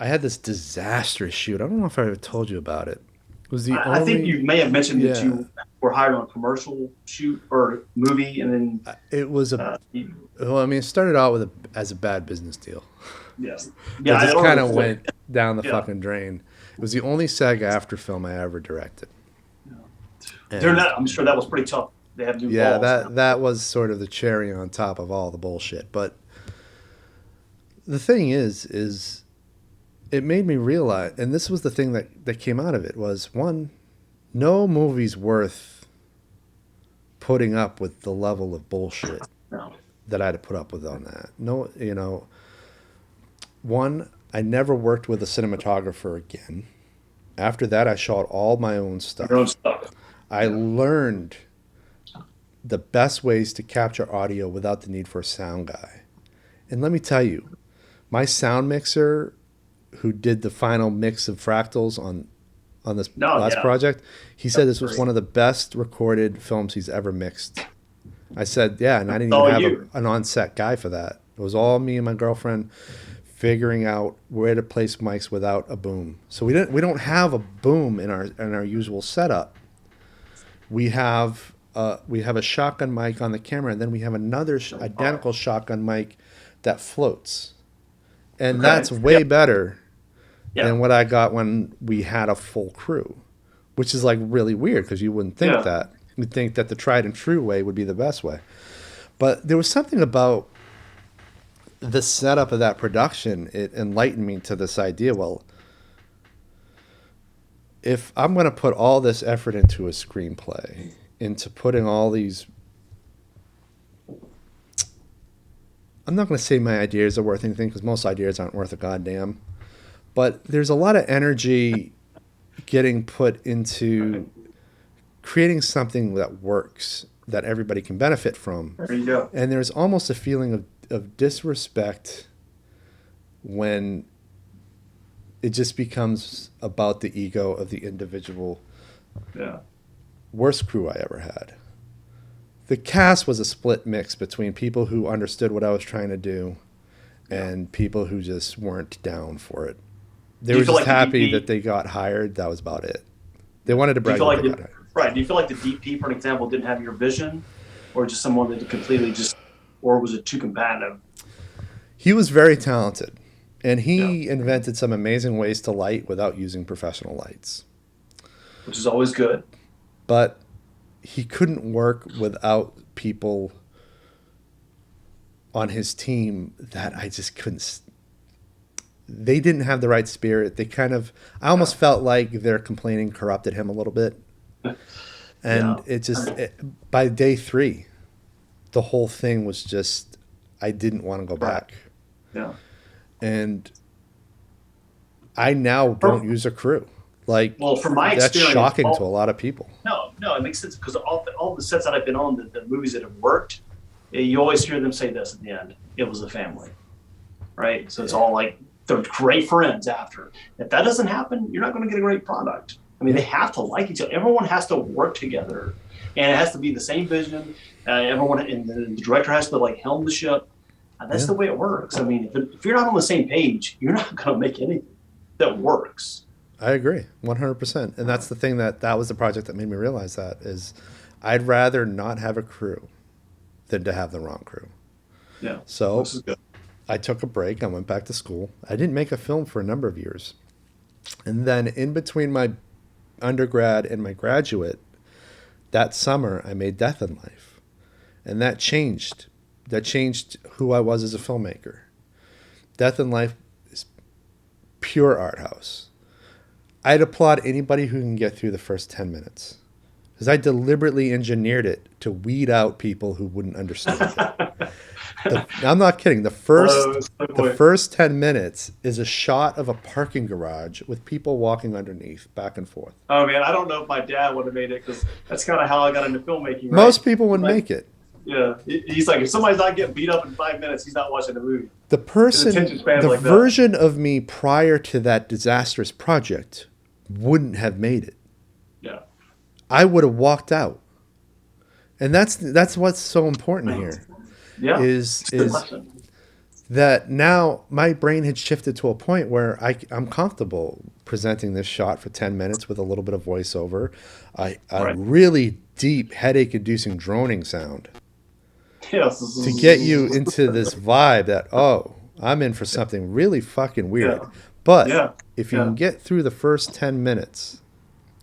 I had this disastrous shoot. I don't know if I ever told you about it. It was the I think only, you may have mentioned that yeah, you were hired on a commercial shoot or movie, and then it was a, you, well, I mean, it started out with as a bad business deal yes, yeah, that I just don't kind know of the way. went down the Yeah, fucking drain. It was the only SAG after film I ever directed. yeah. During And that, I'm sure that was pretty tough. They have new yeah, laws now. that was sort of the cherry on top of all the bullshit. But the thing is it made me realize, and this was the thing that came out of it was one, no movie's worth putting up with the level of bullshit No, that I had to put up with on that. No, one, I never worked with a cinematographer again. After that, I shot all my own your own stuff. stuff. I Yeah, learned the best ways to capture audio without the need for a sound guy. And let me tell you, my sound mixer, who did the final mix of fractals on this no, last yeah, project, he that said was this was great. one of the best recorded films he's ever mixed. I said, yeah, and I It's didn't even all have you. an on-set guy for that. It was all me and my girlfriend figuring out where to place mics without a boom. So we don't have a boom in our usual setup. We have a shotgun mic on the camera, and then we have another identical shotgun mic that floats, and Okay. that's Yeah, way better yeah, than what I got when we had a full crew, which is like really weird because you wouldn't think yeah. that. You'd think that the tried and true way would be the best way. But there was something about the setup of that production. It enlightened me to this idea. Well, if I'm going to put all this effort into a screenplay, into putting all these, I'm not going to say my ideas are worth anything because most ideas aren't worth a goddamn. But there's a lot of energy getting put Right. into creating something that works, that everybody can benefit from. There you go. And there's almost a feeling of disrespect when it just becomes about the ego of the individual. Yeah. Worst crew I ever had. The cast was a split mix between people who understood what I was trying to do Yeah. and people who just weren't down for it. They Do you were feel just like the happy that DP? they got hired. That was about it. They Yeah. wanted to Do you brag feel that like they got hired. right? Do you feel like the DP, for an example, didn't have your vision, or just someone that completely just, or was it too competitive? He was very talented, and Yeah, he invented some amazing ways to light without using professional lights. which is always good. But he couldn't work without people on his team that I just couldn't. They didn't have the right spirit. They kind of, I Yeah, almost felt like their complaining corrupted him a little bit. And yeah, it just, by day three, the whole thing was just, I didn't want to go right. back. Yeah. And I now don't use a crew. Like, Well, from my that's experience, shocking to a lot of people. no, it makes sense because all the sets that I've been on, the movies that have worked, you always hear them say this at the end. It was a family, right? So it's Yeah. all like they're great friends after. If that doesn't happen, you're not going to get a great product. I mean, they Yeah. have to like each other. Everyone has to work together, and it has to be the same vision. Everyone and the director has to like helm the ship. That's Yeah. the way it works. I mean, if you're not on the same page, you're not going to make anything that works. I agree 100%. And that's the thing that was the project that made me realize that is I'd rather not have a crew than to have the wrong crew. Yeah, So this is good. I took a break. I went back to school. I didn't make a film for a number of years. And then in between my undergrad and my graduate, that summer I made Death in Life. And that changed. That changed who I was as a filmmaker. Death in Life is pure art house. I'd applaud anybody who can get through the first 10 minutes. Because I deliberately engineered it to weed out people who wouldn't understand it. I'm not kidding. The Boy. first 10 minutes is a shot of a parking garage with people walking underneath, back and forth. Oh man, I don't know if my dad would have made it because that's kind of how I got into filmmaking, right? Most people He's wouldn't like, make it. yeah, he's like, if somebody's not getting beat up in 5 minutes, he's not watching the movie. His attention span's The like that. version of me prior to that disastrous project wouldn't have made it. Yeah, I would have walked out. And that's what's so important here yeah, is it's a good is lesson. that now my brain had shifted to a point where I'm comfortable presenting this shot for 10 minutes with a little bit of voiceover, a Right. really deep headache inducing droning sound Yes. to get you into this vibe that, oh, I'm in for something really fucking Yeah. weird. But Yeah. if you Yeah. can get through the first 10 minutes,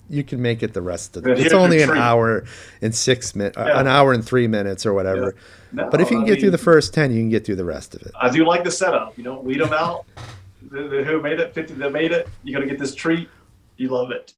you can make it the rest of it. But It's here's your only an treat. hour and 6 minutes, Yeah. an hour and 3 minutes or Yeah. whatever. But if you No, can I get through the mean, first 10, you can get through the rest of it. I do like the setup. You know, weed them out. Who made it? 50 that made it. You're gonna get this treat. You love it.